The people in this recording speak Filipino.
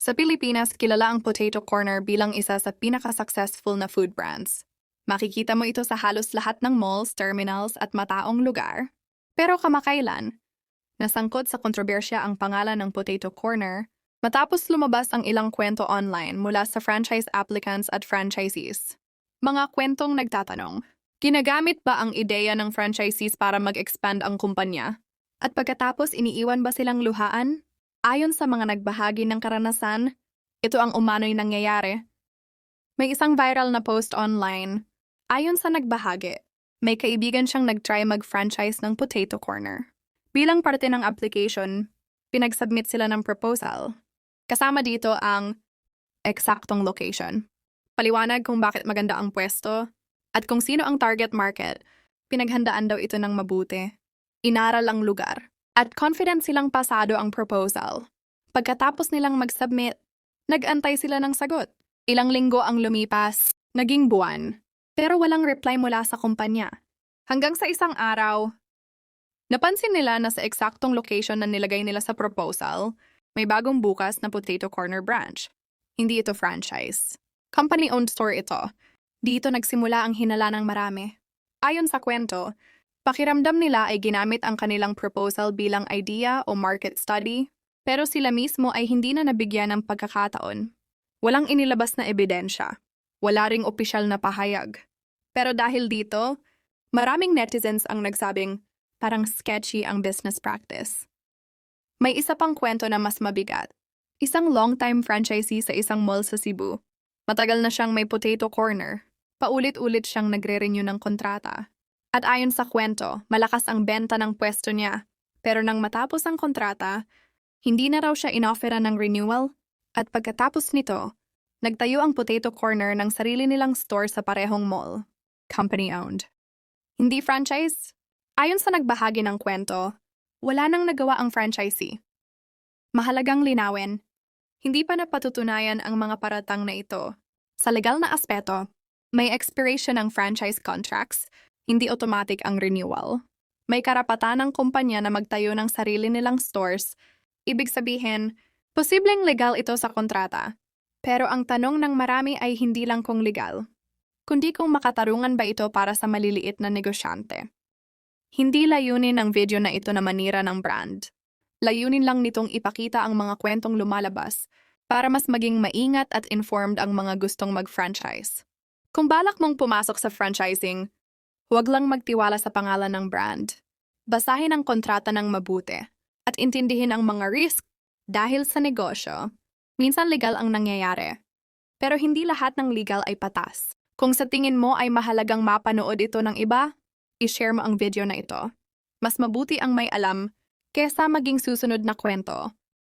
Sa Pilipinas, kilala ang Potato Corner bilang isa sa pinaka-successful na food brands. Makikita mo ito sa halos lahat ng malls, terminals at mataong lugar. Pero kamakailan, nasangkot sa kontrobersya ang pangalan ng Potato Corner matapos lumabas ang ilang kwento online mula sa franchise applicants at franchisees. Mga kwentong nagtatanong, ginagamit ba ang ideya ng franchisees para mag-expand ang kumpanya? At pagkatapos iniiwan ba silang luhaan? Ayon sa mga nagbahagi ng karanasan, ito ang umano'y nangyayari. May isang viral na post online. Ayon sa nagbahagi, may kaibigan siyang nag-try mag-franchise ng Potato Corner. Bilang parte ng application, pinag-submit sila ng proposal. Kasama dito ang eksaktong location, paliwanag kung bakit maganda ang pwesto, at kung sino ang target market. Pinaghandaan daw ito ng mabuti. Inaral ang lugar, at confident silang pasado ang proposal. Pagkatapos nilang mag-submit, nag-antay sila ng sagot. Ilang linggo ang lumipas, naging buwan, pero walang reply mula sa kumpanya. Hanggang sa isang araw, napansin nila na sa eksaktong location na nilagay nila sa proposal, may bagong bukas na Potato Corner branch. Hindi ito franchise. Company-owned store ito. Dito nagsimula ang hinala ng marami. Ayon sa kwento, pakiramdam nila ay ginamit ang kanilang proposal bilang idea o market study, pero sila mismo ay hindi na nabigyan ng pagkakataon. Walang inilabas na ebidensya. Wala ring opisyal na pahayag. Pero dahil dito, maraming netizens ang nagsabing parang sketchy ang business practice. May isa pang kwento na mas mabigat. Isang long-time franchisee sa isang mall sa Cebu. Matagal na siyang may Potato Corner. Paulit-ulit siyang nagre-renew ng kontrata. At ayon sa kwento, malakas ang benta ng pwesto niya. Pero nang matapos ang kontrata, hindi na raw siya inofferan ng renewal. At pagkatapos nito, nagtayo ang Potato Corner ng sarili nilang store sa parehong mall. Company-owned. Hindi franchise? Ayon sa nagbahagi ng kwento, wala nang nagawa ang franchisee. Mahalagang linawin, hindi pa napatutunayan ang mga paratang na ito. Sa legal na aspeto, may expiration ng franchise contracts, hindi automatic ang renewal. May karapatan ng kumpanya na magtayo ng sarili nilang stores. Ibig sabihin, posibleng legal ito sa kontrata. Pero ang tanong ng marami ay hindi lang kung legal, kundi kung makatarungan ba ito para sa maliliit na negosyante. Hindi layunin ng video na ito na manira ng brand. Layunin lang nitong ipakita ang mga kwentong lumalabas para mas maging maingat at informed ang mga gustong mag-franchise. Kung balak mong pumasok sa franchising, huwag lang magtiwala sa pangalan ng brand. Basahin ang kontrata ng mabuti at intindihin ang mga risk dahil sa negosyo. Minsan legal ang nangyayari, pero hindi lahat ng legal ay patas. Kung sa tingin mo ay mahalagang mapanood ito ng iba, i-share mo ang video na ito. Mas mabuti ang may alam kesa maging susunod na kwento.